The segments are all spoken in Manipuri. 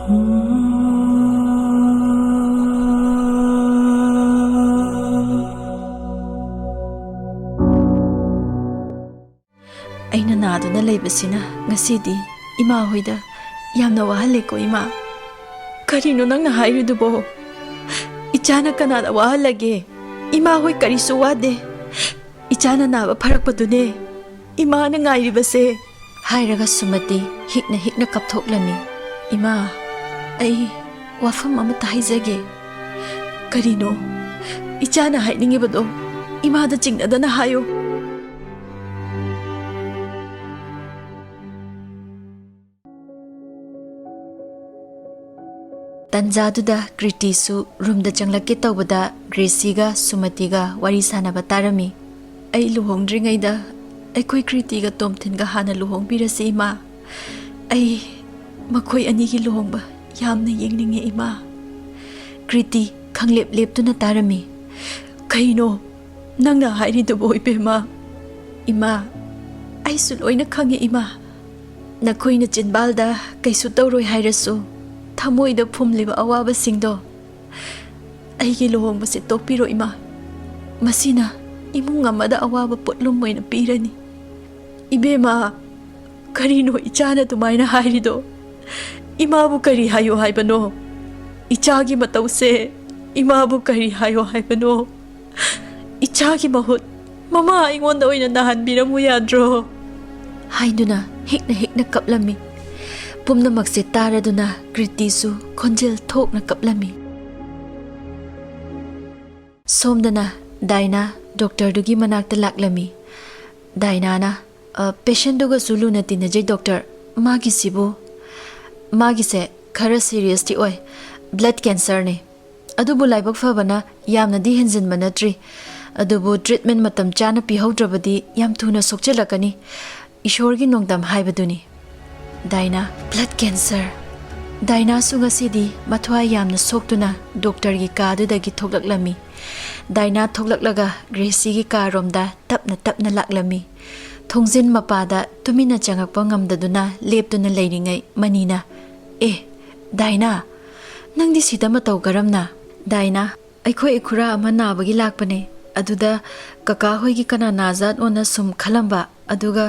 ꯑꯩꯅ ꯅꯥꯗꯨꯅ ꯂꯩꯕꯁꯤꯅ ꯉꯁꯤꯗꯤ ꯏꯃꯥ ꯍꯣꯏꯗ ꯌꯥꯝꯅ ꯋꯥꯍꯜꯂꯦꯀꯣ ꯏꯃꯥ. ꯀꯔꯤꯅꯣ ꯅꯪꯅ ꯍꯥꯏꯔꯤꯗꯨꯕꯣ? ꯏꯆꯥꯅ ꯀꯅꯥꯗ ꯋꯥꯍꯜꯂꯒꯦ? ꯏꯃꯥ ꯍꯣꯏ ꯀꯔꯤꯁꯨ ꯋꯥꯗꯦ. ꯏꯆꯥꯅ ꯅꯥꯕ ꯐꯔꯛꯄꯗꯨꯅꯦ ꯏꯃꯥꯅ ꯉꯥꯏꯔꯤꯕꯁꯦ. ꯍꯥꯏꯔꯒ ꯁꯨꯃꯇꯤ ꯍꯤꯛꯅ ꯍꯤꯛꯅ ꯀꯞꯊꯣꯛꯂꯝꯃꯤ. ꯏꯃꯥ, ꯑꯩ ꯋꯥꯐꯝ ꯑꯃꯠꯇ ꯍꯥꯏꯖꯒꯦ. ꯀꯔꯤꯅꯣ? ꯏꯆꯥꯅ ꯍꯥꯏꯅꯤꯡꯉꯤꯕꯗꯣ ꯏꯃꯥꯗ ꯆꯤꯡꯅꯗꯅ ꯍꯥꯏꯌꯨ. ꯇꯟꯖꯥꯗꯨꯗ ꯀ꯭ꯔꯤꯇꯤꯁꯨ ꯔꯨꯝꯗ ꯆꯪꯂꯛꯀꯦ ꯇꯧꯕꯗ ꯒ꯭ꯔꯦꯁꯤꯒ ꯁꯨꯃꯇꯤꯒ ꯋꯥꯔꯤ ꯁꯥꯟꯅꯕ ꯇꯥꯔꯝꯃꯤ. ꯑꯩ ꯂꯨꯍꯣꯡꯗ꯭ꯔꯤꯉꯩꯗ ꯑꯩꯈꯣꯏ ꯀ꯭ꯔꯤꯇꯤꯒ ꯇꯣꯝꯊꯤꯟꯒ ꯍꯥꯟꯅ ꯂꯨꯍꯣꯡꯕꯤꯔꯁꯤ ꯏꯃꯥ. ꯑꯩ ꯃꯈꯣꯏ ꯑꯅꯤꯒꯤ ꯂꯨꯍꯣꯡꯕ ꯌꯥꯝꯅ ꯌꯦꯡꯅꯤꯡꯉꯦ ꯏꯃꯥ. ꯀ꯭ꯔꯤꯇꯤ ꯈꯪꯂꯦꯞ ꯂꯦꯞꯇꯨꯅ ꯇꯥꯔꯝꯃꯤ. ꯀꯩꯅꯣ ꯅꯪꯅ ꯍꯥꯏꯔꯤꯗꯨꯕꯣ ꯏꯕꯦꯝꯃ? ꯏꯃꯥ, ꯑꯩꯁꯨ ꯂꯣꯏꯅ ꯈꯪꯉꯦ ꯏꯃꯥ. ꯅꯈꯣꯏꯅ ꯆꯤꯟꯕꯥꯜꯗ ꯀꯩꯁꯨ ꯇꯧꯔꯣꯏ ꯍꯥꯏꯔꯁꯨ ꯊꯃꯣꯏꯗ ꯐꯨꯝꯂꯤꯕ ꯑꯋꯥꯕꯁꯤꯡꯗꯣ ꯑꯩꯒꯤ ꯂꯨꯍꯣꯡꯕꯁꯦ ꯇꯣꯛꯄꯤꯔꯣ ꯏꯃꯥ. ꯃꯁꯤꯅ ꯏꯃꯨꯡ ꯑꯃꯗ ꯑꯋꯥꯕ ꯄꯣꯠꯂꯨꯝ ꯑꯣꯏꯅ ꯄꯤꯔꯅꯤ. ꯏꯕꯦꯝꯃ, ꯀꯔꯤꯅꯣ ꯏꯆꯥꯅ ꯑꯗꯨꯃꯥꯏꯅ ꯍꯥꯏꯔꯤꯗꯣ? ꯏꯃꯥꯕꯨ ꯀꯔꯤ ꯍꯥꯏꯌꯣ ꯍꯥꯏꯕꯅꯣ? ꯏꯆꯥꯒꯤ ꯃꯇꯧꯁꯦ ꯏꯃꯥꯕु ꯀꯔꯤ ꯍꯥꯏꯌꯣ ꯍꯥꯏꯕꯅꯣ? इचागी महुत ममा अइंगोंदा ओइना नाहनबिरमु याद्रो हाइदुना हिकना हिकना कपलमी पुमनमक्से तारदुना कृतिसु खोंजेल थोकना कपलमी सोमदना दाइना डॉक्टर दुगी मनाक्ता लाक्लमी दाइनाना पेशेंट दुगा सुलुना तिनजे डॉक्टर मागिसिबो मागिसे खरा सीरियसटी ओय ब्लड कैंसर ने अदुबु लाइबक फबना यामनदी हेंजिनबा नत्रि अदुबु ट्रीटमेंट मतम चाना पिहौद्रबदी याम थुना सोक्चलकनी ईश्वरगी नोंगदम हाइबदुनी दाइना ब्लड कैंसर दाइना सुगसीदी मथवाय यामना सोक्तुना डॉक्टर गी कादुदगी थोक्लक्लमी दाइना थोक्लक्लगा ग्रेसीगी कारोमदा तपना तपना लाक्लमी थोंजिन मपादा तुमिना चंगकपा ngamdaduna leptuna leiringai manina दाइना Nandi सिदा मतौ करमना दाइना अखोई खुरा अमा नाबगी लाकपने अदुदा कका होइगी कना नाजात ओना सुम खलंबा अदुगा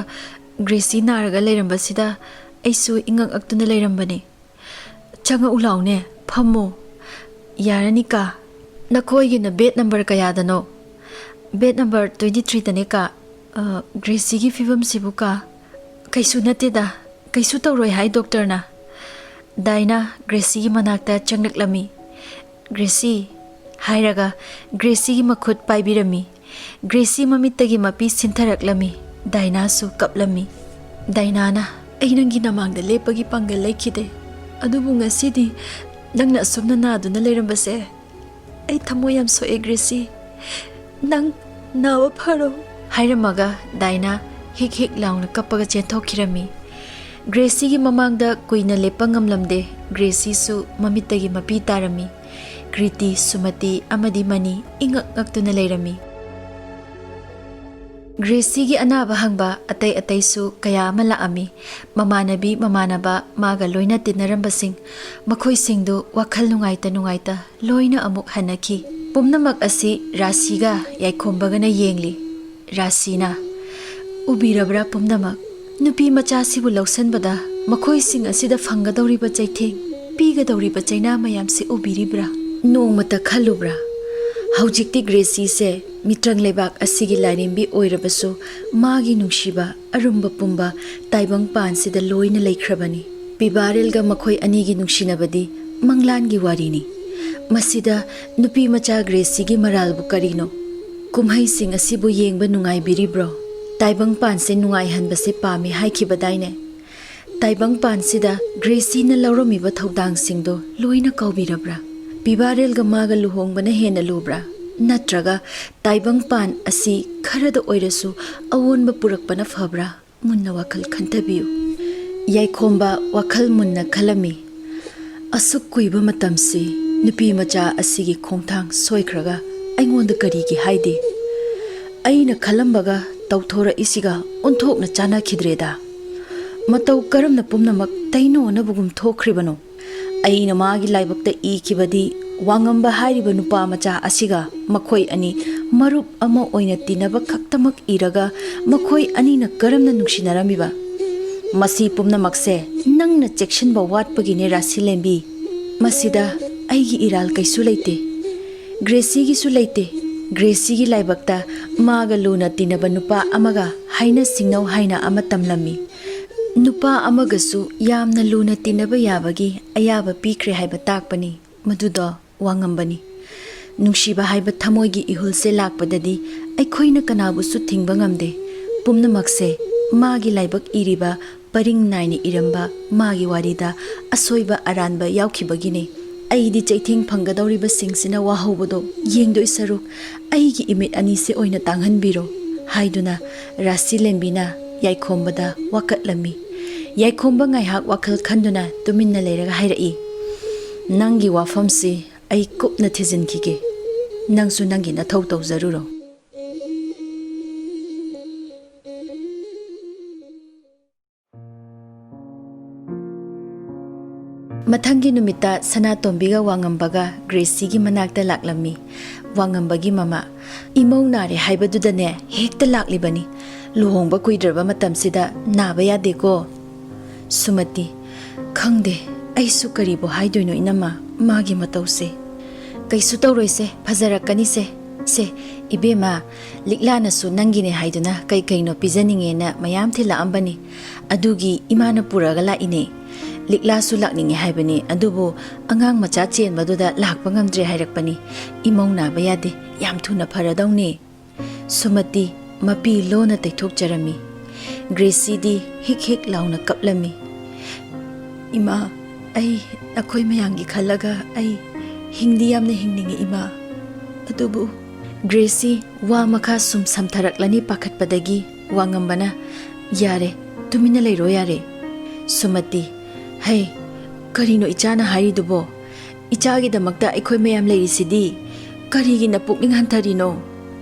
ग्रेसी नारगा लेरंबसिदा ऐसु इंगक अक्तुना लेरंबने चंगा उलाउने फमो यारनी का नखोइगी न बेड नंबर कयादनो बेड नंबर 23 तने का ग्रेसी की फिवम सिबुका कैसु नतेदा कैसु तौरोय हाय डॉक्टर ना दाइना ग्रेसी की मनाक्ता चंगलक्लमी ग्रेसी हायरगा ग्रेसी की मखुद पाइबिरमी ग्रेसी ममित्तगी मपी सिंथरक्लमी दाइनासु कपलमी दाइनाना अइनंगी नमांगदा लेपगी पंगल लेखिदे अदुबु ngasiदी नंगना असुमना नादुना लेरंबसे अइ थमो याम सोए ग्रेसी नंग नाव फरो हायरमगा दाइना हिक हिक लाउना कपगा चेंथोखिरमी ग्रेसी की ममांगदा कुइना लेपंगम लमदे ग्रेसी सु ममित्तगी मपी तारमी कृति सुमति अमदी मनी इंगक ngaktuna leirami ग्रेसी की अनाबा हंगबा अतै अतैसु कया अमा लाअमी ममानबी ममानबा मागा लोइना तिनरंबसिंग मखोइ सिंगदु वखल नुंगाइता नुंगाइता लोइना अमुक हनखी पुमनमक असि राशिगा याइखोंबगना येंगली राशिना उबिरबरा पुमनमक नुपी मचासिबु लौसनबदा मखोइ सिंग असिदा फंगदौरिबा चैथेंग पीगदौरिबा चैना मयामसे उबिरिब्रा नोंमता खलुब्रा हौजिक्ति ग्रेसी से मित्रंग लेबाक असिगी लाइरेंबी ओइरबसु मागी नुंशिबा अरुंबा पुंबा ताइबंग पानसिदा लोइना लेख्रबनी पिबारेलगा मखोइ अनिगी नुंशिनबदी मंगलानगी वारीनी मसिदा नुपी मचा ग्रेसीगी मरालबु करिनो कुमहै सिंग असिबु येंगबा नुंगाइबिरिब्रो ताइबंग पानसे नुंगाइ हनबसे पामे हाइखिबदाइने ताइबंग पानसिदा ग्रेसीना लौरमिबा थौदांग सिंगदो लोइना कौबिरब्रा पिबारेलगा मागा लुहोंगबना हेना लुब्रा नत्रगा ताइबंग पान असि खरद ओइरसु अवोनबा पुरकपना फब्रा मुन्ना वखल खंतबियु याइखोंबा वखल मुन्ना खलमी असुक कुइबा मतमसि नुपी मचा असिगी खोंथांग सोइख्रगा अइंगोंदा करिगी हाइदे अइना खलंबगा तौथोरा इसिगा उन्थोकना चाना खिद्रेदा मतौ करमना पुमनमक तैनो नबुगुम थोख्रिबनो ꯑꯩꯅ ꯃꯥꯒꯤ ꯂꯥꯏꯕꯛꯇ ꯏꯈꯤꯕꯗꯤ ꯋꯥꯉꯝꯕ ꯍꯥꯏꯔꯤꯕ ꯅꯨꯄꯥ ꯃꯆꯥ ꯑꯁꯤꯒ ꯃꯈꯣꯏ ꯑꯅꯤ ꯃꯔꯨꯞ ꯑꯃ ꯑꯣꯏꯅ ꯇꯤꯟꯅꯕ ꯈꯛꯇꯃꯛ ꯏꯔꯒ ꯃꯈꯣꯏ ꯑꯅꯤꯅ ꯀꯔꯝꯅ ꯅꯨꯡꯁꯤꯅꯔꯝꯃꯤꯕ? ꯃꯁꯤ ꯄꯨꯝꯅꯃꯛꯁꯦ ꯅꯪꯅ ꯆꯦꯛꯁꯤꯟꯕ ꯋꯥꯠꯄꯒꯤꯅꯦ ꯔꯥꯁꯤ ꯂꯦꯝꯕꯤ꯫ ꯃꯁꯤꯗ ꯑꯩꯒꯤ ꯏꯔꯥꯜ ꯀꯩꯁꯨ ꯂꯩꯇꯦ, ꯒ꯭ꯔꯦꯁꯤꯒꯤꯁꯨ ꯂꯩꯇꯦ꯫ ꯒ꯭ꯔꯦꯁꯤꯒꯤ ꯂꯥꯏꯕꯛꯇ ꯃꯥꯒ ꯂꯨꯅ ꯇꯤꯟꯅꯕ ꯅꯨꯄꯥ ꯑꯃꯒ ꯍꯥꯏꯅ ꯁꯤꯡꯅꯧ ꯍꯥꯏꯅ ꯑꯃ ꯇꯝꯂꯝꯃꯤ꯫ ꯅꯨꯄꯥ ꯑꯃꯒꯁꯨ ꯌꯥꯝꯅ ꯂꯨꯅ ꯇꯤꯟꯅꯕ ꯌꯥꯕꯒꯤ ꯑꯌꯥꯕ ꯄꯤꯈ꯭ರೆ ꯍꯥꯏꯕ ꯇꯥꯛꯄꯅꯤ, ꯃꯗꯨꯗꯣ ꯋꯥꯉꯝꯕꯅꯤ꯫ ꯅꯨꯡꯁꯤꯕ ꯍꯥꯏꯕ ꯊꯃꯣꯏꯒꯤ ꯏꯍꯨꯜꯁꯦ ꯂꯥꯛꯄꯗꯗꯤ ꯑꯩꯈꯣꯏꯅ ꯀꯅꯥꯕꯨꯁꯨ ꯊꯤꯡꯕ ꯉꯝꯗꯦ꯫ ꯄꯨꯝꯅꯃꯛꯁꯦ ꯃꯥꯒꯤ ꯂꯥꯏꯕꯛ ꯏꯔꯤꯕ ꯄꯔꯤꯡ ꯅꯥꯏꯅ ꯏꯔꯝꯕ ꯃꯥꯒꯤ ꯋꯥꯔꯤꯗ ꯑꯁꯣꯏꯕ ꯑꯔꯥꯟꯕ ꯌꯥꯎꯈꯤꯕꯒꯤꯅꯤ꯫ ꯑꯩꯗꯤ ꯆꯩꯊꯦꯡ ꯐꯪꯒꯗꯧꯔꯤꯕꯁꯤꯡꯁꯤꯅ ꯋꯥꯍꯧꯕꯗꯣ ꯌꯦꯡꯗꯣꯏ ꯁꯔꯨꯛ ꯑꯩꯒꯤ ꯏꯃꯤꯠ ꯑꯅꯤꯁꯦ ꯑꯣꯏꯅ ꯇꯥꯡꯍꯟꯕꯤꯔꯣ ꯍꯥꯏꯗꯨꯅ ꯔꯥꯁꯤ ꯂꯦꯝꯕꯤꯅ ꯌꯥꯏꯈꯣꯝꯕꯗ ꯋꯥꯀꯠꯂꯝꯃꯤ꯫ ꯌꯥꯏꯈꯣꯝꯕ ꯉꯥꯏꯍꯥꯛ ꯋꯥꯈꯜ ꯈꯟꯗꯨꯅ ꯇꯨꯃꯤꯟꯅ ꯂꯩꯔꯒ ꯍꯥꯏꯔꯛꯏ, ꯅꯪꯒꯤ ꯋꯥꯐꯝꯁꯤ ꯑꯩ ꯀꯨꯞꯅ ꯊꯤꯖꯤꯟꯈꯤꯒꯦ꯫ ꯅꯪꯁꯨ ꯅꯪꯒꯤ ꯅꯊꯧ ꯇꯧꯖꯔꯨꯔꯣ꯫ ꯃꯊꯪꯒꯤ ꯅꯨꯃꯤꯠꯇ ꯁꯅꯥꯇꯣꯝꯕꯤꯒ ꯋꯥꯉꯝꯕꯒ ꯒ꯭ꯔꯦꯁꯤꯒꯤ ꯃꯅꯥꯛꯇ ꯂꯥꯛꯂꯝꯃꯤ꯫ ꯋꯥꯉꯝꯕꯒꯤ ꯃꯃꯥ, ꯏꯃꯧ ꯅꯥꯔꯦ ꯍꯥꯏꯕꯗꯨꯗꯅꯦ ꯍꯦꯛꯇ ꯂꯥꯛꯂꯤꯕꯅꯤ꯫ ꯂꯨꯍꯣꯡꯕ ꯀꯨꯏꯗ꯭ꯔꯕ ꯃꯇꯝꯁꯤꯗ ꯅꯥꯕ ꯌꯥꯗꯦꯀꯣ꯫ ꯁꯨꯃꯇꯤ, ꯈꯪꯗꯦ ꯑꯩꯁꯨ ꯀꯔꯤꯕꯨ ꯍꯥꯏꯗꯣꯏꯅꯣ ꯏꯅꯝꯃ, ꯃꯥꯒꯤ ꯃꯇꯧꯁꯦ꯫ ꯀꯩꯁꯨ ꯇꯧꯔꯣꯏꯁꯦ, ꯐꯖꯔꯛꯀꯅꯤꯁꯦ꯫ ꯁꯦ ꯏꯕꯦꯝꯃ, ꯂꯤꯛꯂꯥꯅꯁꯨ ꯅꯪꯒꯤꯅꯦ ꯍꯥꯏꯗꯨꯅ ꯀꯩ ꯀꯩꯅꯣ ꯄꯤꯖꯅꯤꯡꯉꯦꯅ ꯃꯌꯥꯝ ꯊꯤꯜꯂꯛꯑꯝꯕꯅꯤ, ꯑꯗꯨꯒꯤ ꯏꯃꯥꯅ ꯄꯨꯔꯒ ꯂꯥꯛꯏꯅꯦ꯫ ꯂꯤꯛꯂꯥꯁꯨ ꯂꯥꯛꯅꯤꯡꯉꯦ ꯍꯥꯏꯕꯅꯤ, ꯑꯗꯨꯕꯨ ꯑꯉꯥꯡ ꯃꯆꯥ ꯆꯦꯟꯕꯗꯨꯗ ꯂꯥꯛꯄ ꯉꯝꯗ꯭ꯔꯦ ꯍꯥꯏꯔꯛꯄꯅꯤ꯫ ꯏꯃꯧ ꯅꯥꯕ ꯌꯥꯗꯦ, ꯌꯥꯝ ꯊꯨꯅ ꯐꯔꯗꯧꯅꯦ꯫ ꯁꯨꯃꯇꯤ ꯃꯄꯤ ꯂꯣꯟꯅ ꯇꯩꯊꯣꯛꯆꯔꯝꯃꯤ꯫ ꯒ꯭ꯔꯦꯁꯤꯗꯤ ꯍꯤꯛ ꯍꯤꯛ ꯂꯥꯎꯅ ꯀꯞꯂꯝꯃꯤ꯫ ꯏꯃꯥ, ꯑꯩ ꯑꯩꯈꯣꯏ ꯃꯌꯥꯝꯒꯤ ꯈꯜꯂꯒ ꯑꯩ ꯍꯤꯡꯗꯤ ꯌꯥꯝꯅ ꯍꯤꯡꯅꯤꯡꯉꯤ ꯏꯃꯥ, ꯑꯗꯨꯕꯨ ꯒ꯭ꯔꯦꯁꯤ ꯋꯥ ꯃꯈꯥ ꯁꯨꯝ ꯁꯝꯊꯔꯛꯂꯅꯤ ꯄꯥꯈꯠꯄꯗꯒꯤ ꯋꯥꯉꯝꯕꯅ, ꯌꯥꯔꯦ ꯇꯨꯃꯤꯟꯅ ꯂꯩꯔꯣ ꯌꯥꯔꯦ꯫ ꯁꯨꯃꯇꯤ, ꯍꯩ ꯀꯔꯤꯅꯣ ꯏꯆꯥꯅ ꯍꯥꯏꯔꯤꯗꯨꯕꯣ? ꯏꯆꯥꯒꯤꯗꯃꯛꯇ ꯑꯩꯈꯣꯏ ꯃꯌꯥꯝ ꯂꯩꯔꯤꯁꯤꯗꯤ, ꯀꯔꯤꯒꯤꯅ ꯄꯨꯛꯅꯤꯡ ꯍꯟꯊꯔꯤꯅꯣ?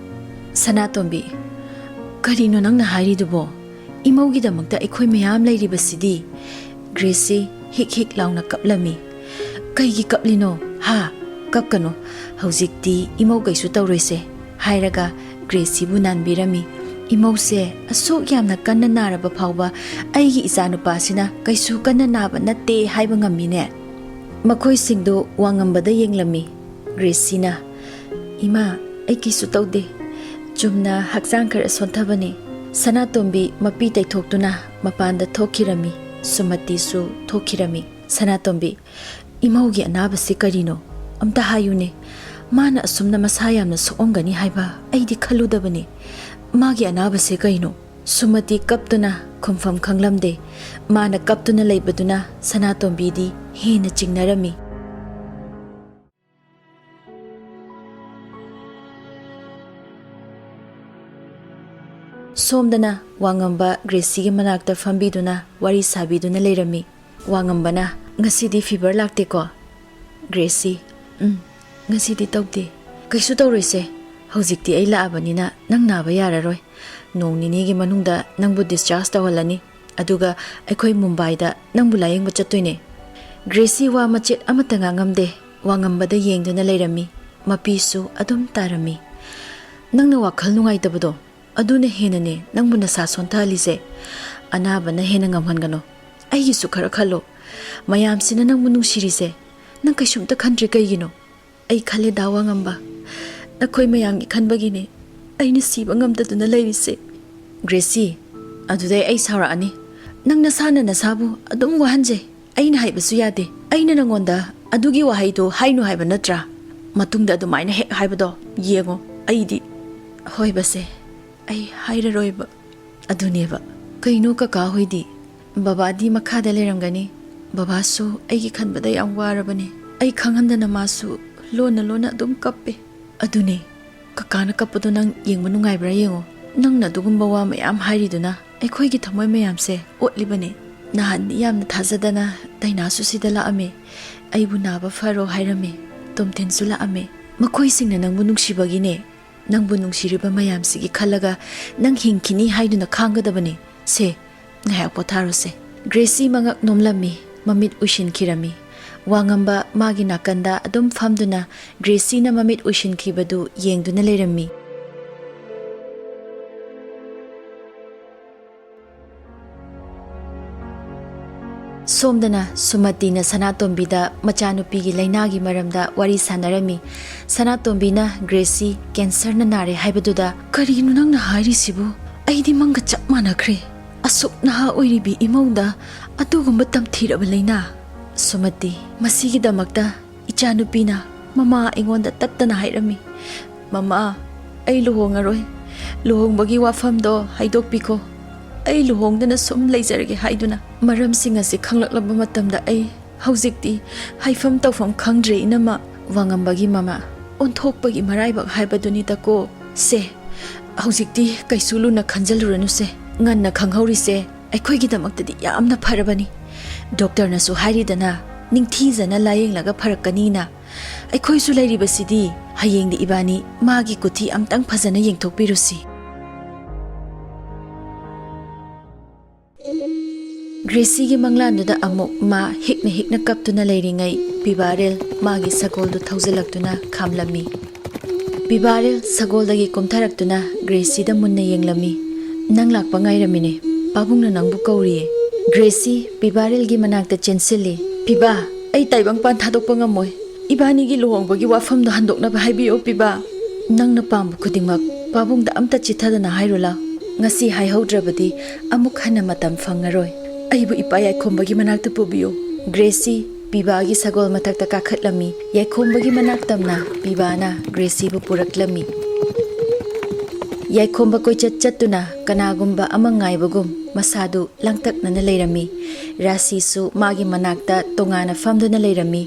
ꯁꯅꯥꯇꯣꯝꯕꯤ, ꯀꯔꯤꯅꯣ ꯅꯪꯅ ꯍꯥꯏꯔꯤꯗꯨꯕꯣ? ꯏꯃꯧꯒꯤꯗꯃꯛꯇ ꯑꯩꯈꯣꯏ ꯃꯌꯥꯝ ꯂꯩꯔꯤꯕꯁꯤꯗꯤ꯫ ꯒ꯭ꯔꯦꯁꯤ ꯍꯤꯛ ꯍꯤꯛ ꯂꯥꯎꯅ ꯀꯞꯂꯝꯃꯤ꯫ ꯀꯩꯒꯤ ꯀꯞꯂꯤꯅꯣ? ꯍꯥ, ꯀꯞꯀꯅꯣ, ꯍꯧꯖꯤꯛꯇꯤ ꯏꯃꯧ ꯀꯩꯁꯨ ꯇꯧꯔꯣꯏꯁꯦ ꯍꯥꯏꯔꯒ ꯒ꯭ꯔꯦꯁꯤꯕꯨ ꯅꯥꯟꯕꯤꯔꯝꯃꯤ꯫ ꯏꯃꯧꯁꯦ ꯑꯁꯨꯛ ꯌꯥꯝꯅ ꯀꯟꯅ ꯅꯥꯔꯕ ꯐꯥꯎꯕ ꯑꯩꯒꯤ ꯏꯆꯥꯅꯨꯄꯥꯁꯤꯅ ꯀꯩꯁꯨ ꯀꯟꯅ ꯅꯥꯕ ꯅꯠꯇꯦ ꯍꯥꯏꯕ ꯉꯝꯃꯤꯅꯦ꯫ ꯃꯈꯣꯏꯁꯤꯡꯗꯨ ꯋꯥꯉꯝꯕꯗ ꯌꯦꯡꯂꯝꯃꯤ꯫ ꯒ꯭ꯔꯦꯁꯤꯅ, ꯏꯃꯥ ꯑꯩ ꯀꯩꯁꯨ ꯇꯧꯗꯦ, ꯆꯨꯝꯅ ꯍꯛꯆꯥꯡ ꯈꯔ ꯁꯣꯟꯊꯕꯅꯤ꯫ ꯁꯅꯥꯇꯣꯝꯕꯤ ꯃꯄꯤ ꯇꯩꯊꯣꯛꯇꯨꯅ ꯃꯄꯥꯟꯗ ꯊꯣꯛꯈꯤꯔꯝꯃꯤ꯫ ꯁꯨꯃꯇꯤꯁꯨ ꯊꯣꯛꯈꯤꯔꯝꯃꯤ꯫ ꯁꯅꯥꯇꯣꯝꯕꯤ, ꯏꯃꯧꯒꯤ ꯑꯅꯥꯕꯁꯤ ꯀꯔꯤꯅꯣ? ꯑꯝꯇ ꯍꯥꯏꯌꯨꯅꯦ, ꯃꯥꯅ ꯑꯁꯨꯝꯅ ꯃꯁꯥ ꯌꯥꯝꯅ ꯁꯣꯛꯑꯝꯒꯅꯤ ꯍꯥꯏꯕ ꯑꯩꯗꯤ ꯈꯜꯂꯨꯗꯕꯅꯤ꯫ ꯃꯥꯒꯤ ꯑꯅꯥꯕꯁꯦ ꯀꯩꯅꯣ? ꯁꯨꯃꯇꯤ ꯀꯞꯇꯨꯅ ꯈꯨꯝꯐꯝ ꯈꯪꯂꯝꯗꯦ꯫ ꯃꯥꯅ ꯀꯞꯇꯨꯅ ꯂꯩꯕꯗꯨꯅ ꯁꯅꯥꯇꯣꯝꯕꯤꯗꯤ ꯍꯦꯟꯅ ꯆꯤꯡꯅꯔꯝꯃꯤ꯫ ꯁꯣꯝꯗꯅ ꯋꯥꯉꯝꯕ ꯒ꯭ꯔꯦꯁꯤꯒꯤ ꯃꯅꯥꯛꯇ ꯐꯝꯕꯤꯗꯨꯅ ꯋꯥꯔꯤ ꯁꯥꯕꯤꯗꯨꯅ ꯂꯩꯔꯝꯃꯤ꯫ ꯋꯥꯉꯝꯕꯅ, ꯉꯁꯤꯗꯤ ꯐꯤꯚꯔ ꯂꯥꯛꯇꯦꯀꯣ? ꯒ꯭ꯔꯦꯁꯤ, ꯉꯁꯤꯗꯤ ꯇꯧꯗꯦ, ꯀꯩꯁꯨ ꯇꯧꯔꯣꯏꯁꯦ꯫ ꯍꯧꯖꯤꯛꯇꯤ ꯑꯩ ꯂꯥꯛꯑꯕꯅꯤꯅ ꯅꯪ ꯅꯥꯕ ꯌꯥꯔꯔꯣꯏ꯫ ꯅꯣꯡ ꯅꯤꯅꯤꯒꯤ ꯃꯅꯨꯡꯗ ꯅꯪꯕꯨ ꯗꯤꯁꯆꯥꯔꯖ ꯇꯧꯍꯜꯂꯅꯤ, ꯑꯗꯨꯒ ꯑꯩꯈꯣꯏ ꯃꯨꯝꯕꯥꯏꯗ ꯅꯪꯕꯨ ꯂꯥꯌꯦꯡꯕ ꯆꯠꯇꯣꯏꯅꯦ꯫ ꯒ꯭ꯔꯦꯁꯤ ꯋꯥ ꯃꯆꯦꯠ ꯑꯃꯠꯇ ꯉꯥꯡꯉꯝꯗꯦ, ꯋꯥꯉꯝꯕꯗ ꯌꯦꯡꯗꯨꯅ ꯂꯩꯔꯝꯃꯤ꯫ ꯃꯄꯤꯁꯨ ꯑꯗꯨꯝ ꯇꯥꯔꯝꯃꯤ꯫ ꯅꯪꯅ ꯋꯥꯈꯜ ꯅꯨꯡꯉꯥꯏꯇꯕꯗꯣ ꯑꯗꯨꯅ ꯍꯦꯟꯅꯅꯦ ꯅꯪꯕꯨ ꯅꯁꯥ ꯁꯣꯟꯊꯍꯜꯂꯤꯁꯦ꯫ ꯑꯅꯥꯕꯅ ꯍꯦꯟꯅ ꯉꯝꯍꯟꯒꯅꯣ, ꯑꯩꯒꯤꯁꯨ ꯈꯔ ꯈꯜꯂꯣ꯫ ꯃꯌꯥꯝꯁꯤꯅ ꯅꯪꯕꯨ ꯅꯨꯡꯁꯤꯔꯤꯁꯦ, ꯅꯪ ꯀꯩꯁꯨꯝꯇ ꯈꯟꯗ꯭ꯔꯤ ꯀꯩꯒꯤꯅꯣ? ꯑꯩ ꯈꯜꯂꯦꯗꯥ ꯋꯥꯉꯝꯕ, ꯑꯩꯈꯣꯏ ꯃꯌꯥꯝꯒꯤ ꯈꯟꯕꯒꯤꯅꯦ ꯑꯩꯅ ꯁꯤꯕ ꯉꯝꯗꯗꯨꯅ ꯂꯩꯔꯤꯁꯦ꯫ ꯒ꯭ꯔꯦꯁꯤ, ꯑꯗꯨꯗꯩ ꯑꯩ ꯁꯥꯎꯔꯛꯑꯅꯤ꯫ ꯅꯪ ꯅꯁꯥꯅ ꯅꯁꯥꯕꯨ ꯑꯗꯨꯝ ꯋꯥꯍꯟꯖꯩ, ꯑꯩꯅ ꯍꯥꯏꯕꯁꯨ ꯌꯥꯗꯦ꯫ ꯑꯩꯅ ꯅꯪꯉꯣꯟꯗ ꯑꯗꯨꯒꯤ ꯋꯥꯍꯩꯗꯣ ꯍꯥꯏꯅꯨ ꯍꯥꯏꯕ ꯅꯠꯇ꯭ꯔꯥ? ꯃꯇꯨꯡꯗ ꯑꯗꯨꯃꯥꯏꯅ ꯍꯦꯛ ꯍꯥꯏꯕꯗꯣ ꯌꯦꯡꯉꯣ, ꯑꯩꯗꯤ ꯍꯣꯏꯕꯁꯦ ꯑꯩ ꯍꯥꯏꯔꯔꯣꯏꯕ꯫ ꯑꯗꯨꯅꯦꯕ, ꯀꯩꯅꯣ ꯀꯀꯥ ꯍꯣꯏꯗꯤ? ꯕꯕꯥꯗꯤ ꯃꯈꯥꯗ ꯂꯩꯔꯝꯒꯅꯤ꯫ ꯕꯕꯥꯁꯨ ꯑꯩꯒꯤ ꯈꯟꯕꯗ ꯌꯥꯝ ꯋꯥꯔꯕꯅꯦ꯫ ꯑꯩ ꯈꯪꯍꯟꯗꯅ ꯃꯥꯁꯨ ꯂꯣꯟꯅ ꯂꯣꯟꯅ ꯑꯗꯨꯝ ꯀꯞꯄꯦ꯫ ꯑꯗꯨꯅꯦ, ꯀꯀꯥꯅ ꯀꯞꯄꯗꯣ ꯅꯪ ꯌꯦꯡꯕ ꯅꯨꯡꯉꯥꯏꯕ꯭ꯔꯥ ꯌꯦꯡꯉꯣ꯫ ꯅꯪꯅ ꯑꯗꯨꯒꯨꯝꯕ ꯋꯥ ꯃꯌꯥꯝ ꯍꯥꯏꯔꯤꯗꯨꯅ ꯑꯩꯈꯣꯏꯒꯤ ꯊꯃꯣꯏ ꯃꯌꯥꯝꯁꯦ ꯑꯣꯠꯂꯤꯕꯅꯦ꯫ ꯅꯍꯥꯟꯗꯤ ꯌꯥꯝꯅ ꯊꯥꯖꯗꯅ ꯗꯥꯏꯅꯥꯁꯨ ꯁꯤꯗ ꯂꯥꯛꯑꯝꯃꯦ, ꯑꯩꯕꯨ ꯅꯥꯕ ꯐꯔꯣ ꯍꯥꯏꯔꯝꯃꯦ꯫ ꯇꯣꯝꯊꯤꯟꯁꯨ ꯂꯥꯛꯑꯝꯃꯦ꯫ ꯃꯈꯣꯏꯁꯤꯡꯅ ꯅꯪꯕꯨ ꯅꯨꯡꯁꯤꯕꯒꯤꯅꯦ꯫ ꯅꯪꯕꯨ ꯅꯨꯡꯁꯤꯔꯤꯕ ꯃꯌꯥꯝꯁꯤꯒꯤ ꯈꯜꯂꯒ ꯅꯪ ꯍꯤꯡꯈꯤꯅꯤ ꯍꯥꯏꯗꯨꯅ ꯈꯥꯡꯒꯗꯕꯅꯤ꯫ ꯁꯦ ꯉꯥꯏꯍꯥꯛ ꯄꯣꯊꯥꯔꯣꯁꯦ꯫ ꯒ꯭ꯔꯦꯁꯤ ꯃꯉꯛ ꯅꯣꯝꯂꯝꯃꯤ, ꯃꯃꯤꯠ ꯎꯏꯁꯤꯟꯈꯤꯔꯝꯃꯤ꯫ Wangamba magi nakanda adum famduna Gracie na mamit uishinkhibadu yengduna leirami. Somdana Sumatina Sanatombida Machanupigi Lainagi Maramda Wari Sanarami Sanatombina Gracie cancer na nare haibaduda karino nang nahari sibu aidi manga chap manakre asuk naha oiribi imauda adugumba tamthiraba laina Sumati masigi damakta ichanupina mama ingonda tattana hairami mama ai luhongaroi luhongbagi wafamdo haidokpiko ai luhongdana sum leizarge haiduna maram singa se khanglaklaba matamda ai haujikti haifam tawfam khangdre inama wangambagi mama onthokpagi maraibak haibaduni tako se haujikti kaisulu na khanjaluranu se nganna khanghauri se aikhoi damakti yamna pharabani doctor na su haridana Ningthouja na layenglaga pharakkanina aikhoi su lairibasidi hayengdi ibani magi kuthi amtang phajana yengthokpirusi Gracie gi manglanduda amuk ma hikna kaptuna leiringai Bibarel magi sagoldu thaujilaktuna khamlami Bibarel sagoldagi kumtharaktuna Gracie da munna yenglami nang lakpa ngairamine pabungna nangbu kauriye Gracie Bibarel gi manakta chensili Piba ai taibang pan thadokpa ngamoi ibani gi luhongbagi wafamdo handokna ba haibiyo Piba nangna pambu khudingmak pabungda amta chithadana hairula ngasi haihaudrabadi amuk hana matam fangaroi aibu ipa yaikhomba manakta pubiyo Gracie Bibagi sagol matakta kakhatlami yaikhomba manaktamna Bibana Gracie bu puraklami yaikhomba koichat chatuna kanagumba amangaibagum masadu langtakna leirami Rasi su magi manakta tongana famduna leirami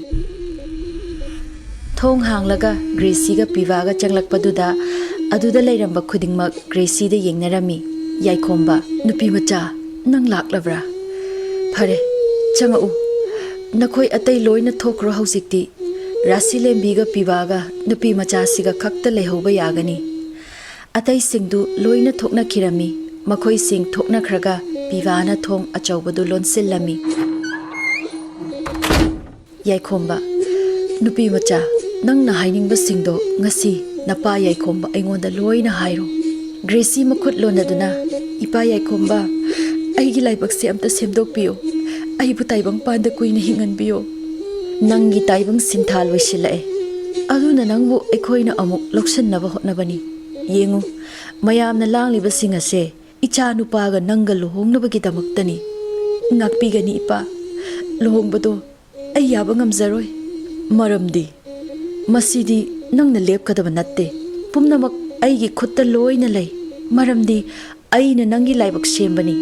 thong hanglaga Gracie ga Bibaga changlakpaduda aduda leiramba khudingmak Gracie da yengnarami yaikhomba nupi macha nang laklabra Phare changa u nakhoi atai loina thokro haujikti Rasi lembiga Bibaga nupi macha siga khakta lehoba yagani atai singdu loina thokna khirami makhoi sing thokna khraga Bibana thong achaubadu lonsillami yaikhomba nupi macha nang na hainingba singdo ngasi napa yaikhomba aingonda loina hairo Gracie makhut lonaduna ipa yaikhomba aigi laibak se amta semdokpiyo aibu taibang panda kuina hinganbiyo nangi taibang sinthal wisilae aduna nangbu ekhoina amuk loksannaba hotnabani yengu mayamna langliba singase icha nupaga nanga luhongnabagi damaktani ngakpigani ipa luhongbado ai yaba ngamjaroi maramdi masidi nangna lepkadaba natte pumnamak aigi khutta loina lei maramdi aina nangi laibak sembani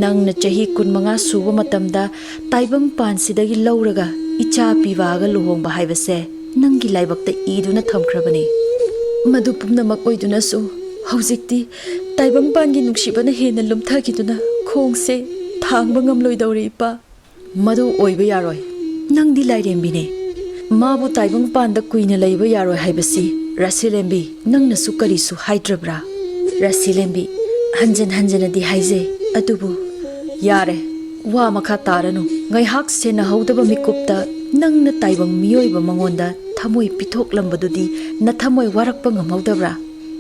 nangna chahi 15 suba matamda taibang pansidagi lauraga icha Bibaga luhongba haibase nangi laibakta iduna thamkhrabani madu pumnamak oiduna su haujikti taibang pangi nuksibana hena lumthagiduna khongse thangba ngamloidawre ipa madu oiba yaroi nangdi lairembine mabu taibang panda kuina leiba yaroi haibasi Rasilembi nangna su kari su haidrabra Rasilembi hanjana di haije adubu yare wa makha taranu ngai hak sena haudaba mikupta nangna taibang miyoiba mangonda thamoi pithok lambadudi na thamoi warakpa ngamhaudabra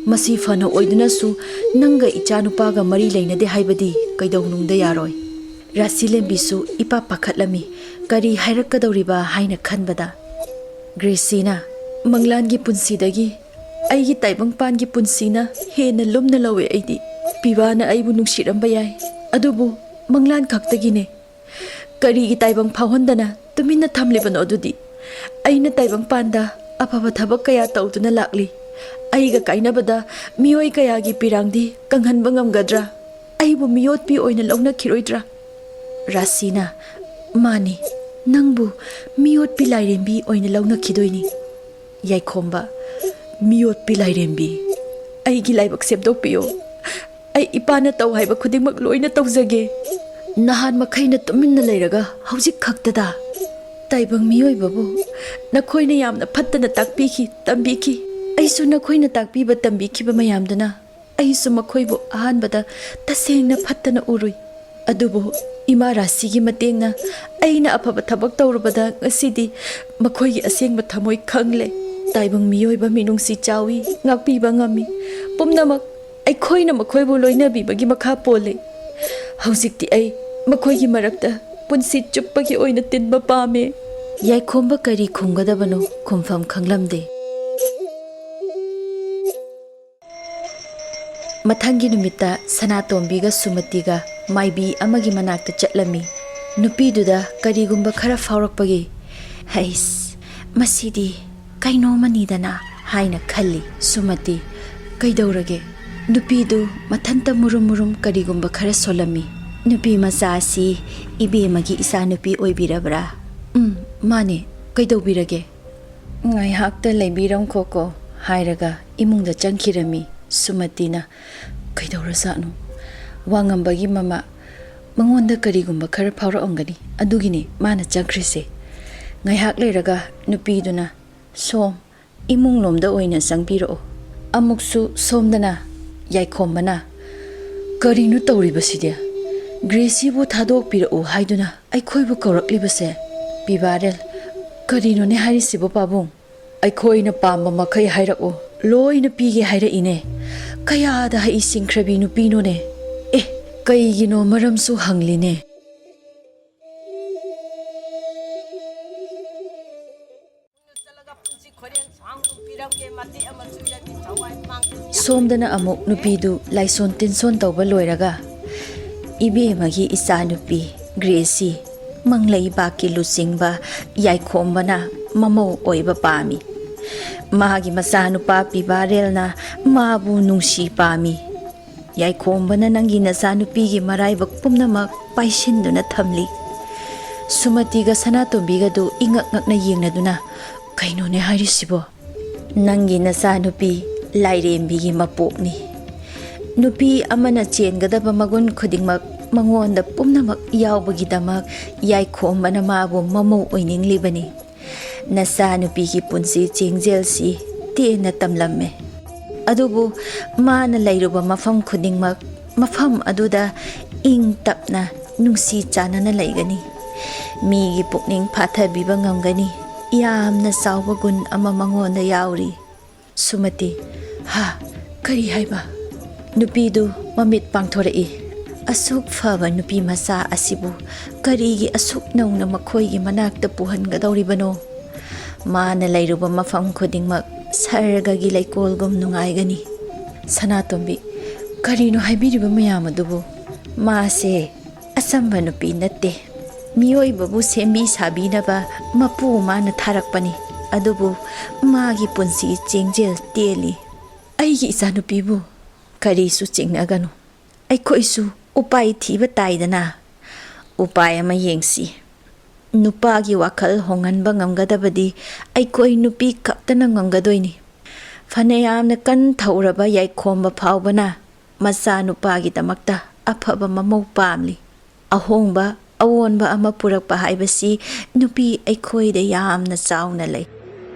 masi fana oiduna su nanga ichanupaga mari leinade haibadi kaidaunungda yaroi Rasilembi su ipa pakhatlami kari hairakadawriba haina khanbada Gracie manglangi punsidagi aigi taibang pangi punsina hena lumna lawe aidi Bibana aibu nungsiramba yai adubu manglan khaktagine kari gi taibang phawhandana tumina thamlibano adudi aina taibang panda afaba thabak kaya tawduna lakli aiga kainabada miyoi kaya gi pirangdi kanghanba ngamgadra aibu Meeotpee oina lawna khiroidra Rasina mani nangbu Meeotpee Lairembi oina lawna khidoini yaikhomba Meeotpee Lairembi aigi laibak semdokpiyo ai ipana taw haiba khudingmak loina tawjage nahan makhaina tuminna leiraga haujik khaktada taibang miyoi babu nakhoina yamna phattana takpiki tambiki aisu nakhoina takpiba tambiki ba mayamdana aisu makhoibu ahanbada tasengna phattana urui ꯑꯗꯨꯕꯨ ꯏꯃꯥ ꯔꯥꯁꯤꯒꯤ ꯃꯇꯦꯡꯅ ꯑꯩꯅ ꯑꯐꯕ ꯊꯕꯛ ꯇꯧꯔꯨꯕꯗ ꯉꯁꯤꯗꯤ ꯃꯈꯣꯏꯒꯤ ꯑꯁꯦꯡꯕ ꯊꯃꯣꯏ ꯈꯪꯂꯦ꯫ ꯇꯥꯏꯕꯪ ꯃꯤꯑꯣꯏꯕ ꯃꯤꯅꯨꯡꯁꯤ ꯆꯥꯎꯏ, ꯉꯥꯛꯄꯤꯕ ꯉꯝꯃꯤ꯫ ꯄꯨꯝꯅꯃꯛ ꯑꯩꯈꯣꯏꯅ ꯃꯈꯣꯏꯕꯨ ꯂꯣꯏꯅꯕꯤꯕꯒꯤ ꯃꯈꯥ ꯄꯣꯜꯂꯤ꯫ ꯍꯧꯖꯤꯛꯇꯤ ꯑꯩ ꯃꯈꯣꯏꯒꯤ ꯃꯔꯛꯇ ꯄꯨꯟꯁꯤ ꯆꯨꯞꯄꯒꯤ ꯑꯣꯏꯅ ꯇꯤꯟꯕ ꯄꯥꯝꯃꯦ꯫ ꯌꯥꯏꯈꯣꯝꯕ ꯀꯔꯤ ꯈꯨꯝꯒꯗꯕꯅꯣ ꯈꯨꯝꯐꯝ ꯈꯪꯂꯝꯗꯦ꯫ ꯃꯊꯪꯒꯤ ꯅꯨꯃꯤꯠꯇ ꯁꯅꯥꯇꯣꯝꯕꯤꯒ ꯁꯨꯃꯇꯤꯒ ꯃꯥꯏꯕꯤ ꯑꯃꯒꯤ ꯃꯅꯥꯛꯇ ꯆꯠꯂꯝꯃꯤ꯫ ꯅꯨꯄꯤꯗꯨꯗ ꯀꯔꯤꯒꯨꯝꯕ ꯈꯔ ꯐꯥꯎꯔꯛꯄꯒꯤ ꯍꯩꯁ ꯃꯁꯤꯗꯤ ꯀꯩꯅꯣꯃꯅꯤꯗꯅ ꯍꯥꯏꯅ ꯈꯜꯂꯤ꯫ ꯁꯨꯃꯇꯤ ꯀꯩꯗꯧꯔꯒꯦ? ꯅꯨꯄꯤꯗꯨ ꯃꯊꯟꯇ ꯃꯨꯔꯨꯝ ꯃꯨꯔꯨꯝ ꯀꯔꯤꯒꯨꯝꯕ ꯈꯔ ꯁꯣꯜꯂꯝꯃꯤ꯫ ꯅꯨꯄꯤ ꯃꯆꯥꯁꯤ ꯏꯕꯦꯝꯃꯒꯤ ꯏꯆꯥꯅꯨꯄꯤ ꯑꯣꯏꯕꯤꯔꯕ꯭ꯔꯥ? ꯃꯥꯅꯦ, ꯀꯩꯗꯧꯕꯤꯔꯒꯦ? ꯉꯥꯏꯍꯥꯛꯇ ꯂꯩꯕꯤꯔꯝꯈꯣꯀꯣ ꯍꯥꯏꯔꯒ ꯏꯃꯨꯡꯗ ꯆꯪꯈꯤꯔꯝꯃꯤ꯫ ꯁꯨꯃꯇꯤꯅ ꯀꯩꯗꯧꯔꯖꯥꯠꯅꯣ? ꯋꯥꯉꯝꯕꯒꯤ ꯃꯃꯥ ꯃꯉꯣꯟꯗ ꯀꯔꯤꯒꯨꯝꯕ ꯈꯔ ꯐꯥꯎꯔꯛꯑꯝꯒꯅꯤ, ꯑꯗꯨꯒꯤꯅꯤ ꯃꯥꯅ ꯆꯪꯈ꯭ꯔꯤꯁꯦ꯫ ꯉꯥꯏꯍꯥꯛ ꯂꯩꯔꯒ ꯅꯨꯄꯤꯗꯨꯅ ꯁꯣꯝ ꯏꯃꯨꯡꯂꯣꯝꯗ ꯑꯣꯏꯅ ꯆꯪꯕꯤꯔꯛꯑꯣ꯫ ꯑꯃꯨꯛꯁꯨ ꯁꯣꯝꯗꯅ ꯌꯥꯏꯈꯣꯝꯕꯅ ꯀꯔꯤꯅꯣ ꯇꯧꯔꯤꯕꯁꯤꯗꯤ? ꯒ꯭ꯔꯦꯁꯤꯕꯨ ꯊꯥꯗꯣꯛꯄꯤꯔꯛꯎ ꯍꯥꯏꯗꯨꯅ ꯑꯩꯈꯣꯏꯕꯨ ꯀꯧꯔꯛꯂꯤꯕꯁꯦ? ꯄꯤꯕꯥꯔꯦꯜ ꯀꯔꯤꯅꯣꯅꯦ ꯍꯥꯏꯔꯤꯁꯤꯕꯨ ꯄꯥꯕꯨꯡ? ꯑꯩꯈꯣꯏꯅ ꯄꯥꯝꯕ ꯃꯈꯩ ꯍꯥꯏꯔꯛꯎ, ꯂꯣꯏꯅ ꯄꯤꯒꯦ ꯍꯥꯏꯔꯛꯏꯅꯦ꯫ ꯀꯌꯥꯗ ꯍꯩꯁꯤꯡꯈ꯭ꯔꯕꯤ ꯅꯨꯄꯤꯅꯣꯅꯦ? ꯀꯩꯒꯤꯅꯣ ꯃꯔꯝꯁꯨ ꯍꯪꯂꯤꯅꯦ꯫ ꯁꯣꯝꯗꯅ ꯑꯃꯨꯛ ꯅꯨꯄꯤꯗꯨ ꯂꯥꯏꯁꯣꯟ ꯇꯤꯟꯁꯣꯟ ꯇꯧꯕ ꯂꯣꯏꯔꯒ ꯏꯕꯦꯝꯃꯒꯤ ꯏꯆꯥꯅꯨꯄꯤ ꯒ꯭ꯔꯦꯁꯤ ꯃꯪꯂꯩꯕꯥꯛꯀꯤ ꯂꯨꯆꯤꯡꯕ ꯌꯥꯏꯈꯣꯝꯕꯅ ꯃꯃꯧ ꯑꯣꯏꯕ ꯄꯥꯝꯃꯤ꯫ ꯃꯥꯒꯤ ꯃꯆꯥꯅꯨꯄꯥ ꯄꯤꯕꯥꯔꯦꯜꯅ ꯃꯥꯕꯨ ꯅꯨꯡꯁꯤ ꯄꯥꯝꯃꯤ꯫ ꯌꯥꯏꯈꯣꯝꯕꯅ ꯅꯪꯒꯤ ꯅꯆꯥꯅꯨꯄꯤꯒꯤ ꯃꯔꯥꯏꯕꯛ ꯄꯨꯝꯅꯃꯛ ꯄꯥꯏꯁꯤꯟꯗꯨꯅ ꯊꯝꯂꯤ꯫ ꯁꯨꯃꯇꯤꯒ ꯁꯅꯥꯇꯣꯝꯕꯤꯒꯗꯨ ꯏꯉꯛ ꯉꯛꯅ ꯌꯦꯡꯅꯗꯨꯅ ꯀꯩꯅꯣꯅꯦ ꯍꯥꯏꯔꯤꯁꯤꯕꯣ? ꯅꯪꯒꯤ ꯅꯆꯥꯅꯨꯄꯤ ꯂꯥꯏꯔꯦꯝꯕꯤꯒꯤ ꯃꯄꯣꯛꯅꯤ꯫ ꯅꯨꯄꯤ ꯑꯃꯅ ꯆꯦꯟꯒꯗꯕ ꯃꯒꯨꯟ ꯈꯨꯗꯤꯡꯃꯛ ꯃꯉꯣꯟꯗ ꯄꯨꯝꯅꯃꯛ ꯌꯥꯎꯕꯒꯤꯗꯃꯛ ꯌꯥꯏꯈꯣꯝꯕꯅ ꯃꯥꯕꯨ ꯃꯃꯧ ꯑꯣꯏꯅꯤꯡꯂꯤꯕꯅꯤ꯫ ꯅꯆꯥꯅꯨꯄꯤꯒꯤ ꯄꯨꯟꯁꯤ ꯆꯦꯡꯖꯦꯜꯁꯤ ꯇꯦꯟꯅ ꯇꯝꯂꯝꯃꯦ, ꯑꯗꯨꯕꯨ ꯃꯥꯅ ꯂꯩꯔꯨꯕ ꯃꯐꯝ ꯈꯨꯗꯤꯡꯃꯛ ꯃꯐꯝ ꯑꯗꯨꯗ ꯏꯪ ꯇꯞꯅ ꯅꯨꯡꯁꯤ ꯆꯥꯟꯅꯅ ꯂꯩꯒꯅꯤ꯫ ꯃꯤꯒꯤ ꯄꯨꯛꯅꯤꯡ ꯐꯥꯊꯕꯤꯕ ꯉꯝꯒꯅꯤ꯫ ꯌꯥꯝꯅ ꯆꯥꯎꯕ ꯒꯨꯟ ꯑꯃ ꯃꯉꯣꯟꯗ ꯌꯥꯎꯔꯤ꯫ ꯁꯨꯃꯇꯤ ꯀꯔꯤ ꯍꯥꯏꯕ? ꯅꯨꯄꯤꯗꯨ ꯃꯃꯤꯠ ꯄꯥꯡꯊꯣꯔꯛꯏ꯫ ꯑꯁꯨꯛ ꯐꯕ ꯅꯨꯄꯤ ꯃꯆꯥ ꯑꯁꯤꯕꯨ ꯀꯔꯤꯒꯤ ꯑꯁꯨꯛ ꯅꯧꯅ ꯃꯈꯣꯏꯒꯤ ꯃꯅꯥꯛꯇ ꯄꯨꯍꯟꯒꯗꯧꯔꯤꯕꯅꯣ? ꯃꯥꯅ ꯂꯩꯔꯨꯕ ꯃꯐꯝ ꯈꯨꯗꯤꯡꯃꯛ ꯁꯔꯒꯒꯤ ꯂꯩꯀꯣꯜꯒꯨꯝ ꯅꯨꯡꯉꯥꯏꯒꯅꯤ꯫ ꯁꯅꯥꯇꯣꯝꯕꯤ ꯀꯔꯤꯅꯣ ꯍꯥꯏꯕꯤꯔꯤꯕ ꯃꯌꯥꯝ ꯑꯗꯨꯕꯨ? ꯃꯥꯁꯦ ꯑꯆꯝꯕ ꯅꯨꯄꯤ ꯅꯠꯇꯦ꯫ ꯃꯤꯑꯣꯏꯕꯕꯨ ꯁꯦꯝꯕꯤ ꯁꯥꯕꯤꯅꯕ ꯃꯄꯨ ꯃꯥꯅ ꯊꯥꯔꯛꯄꯅꯤ, ꯑꯗꯨꯕꯨ ꯃꯥꯒꯤ ꯄꯨꯟꯁꯤ ꯆꯦꯡꯖꯦꯜ ꯇꯦꯜꯂꯤ꯫ ꯑꯩꯒꯤ ꯏꯆꯥꯅꯨꯄꯤꯕꯨ ꯀꯔꯤꯁꯨ ꯆꯤꯡꯅꯒꯅꯨ, ꯑꯩꯈꯣꯏꯁꯨ ꯎꯄꯥꯏ ꯊꯤꯕ ꯇꯥꯏꯗꯅ꯫ ꯎꯄꯥꯏ ꯑꯃ ꯌꯦꯡꯁꯤ꯫ ꯅꯨꯄꯥꯒꯤ ꯋꯥꯈꯜ ꯍꯣꯡꯍꯟꯕ ꯉꯝꯒꯗꯕꯗꯤ ꯑꯩꯈꯣꯏ ꯅꯨꯄꯤ ꯈꯛꯇꯅ ꯉꯝꯒꯗꯣꯏꯅꯤ꯫ ꯐꯅꯌꯥꯝꯅ ꯀꯟ ꯊꯧꯔꯕ ꯌꯥꯏꯈꯣꯝꯕ ꯐꯥꯎꯕꯅ ꯃꯆꯥꯅꯨꯄꯥꯒꯤꯗꯃꯛꯇ ꯑꯐꯕ ꯃꯃꯧ ꯄꯥꯝꯂꯤ꯫ ꯑꯍꯣꯡꯕ ꯑꯑꯣꯟꯕ ꯑꯃ ꯄꯨꯔꯛꯄ ꯍꯥꯏꯕꯁꯤ ꯅꯨꯄꯤ ꯑꯩꯈꯣꯏꯗ ꯌꯥꯝꯅ ꯆꯥꯎꯅ ꯂꯩ꯫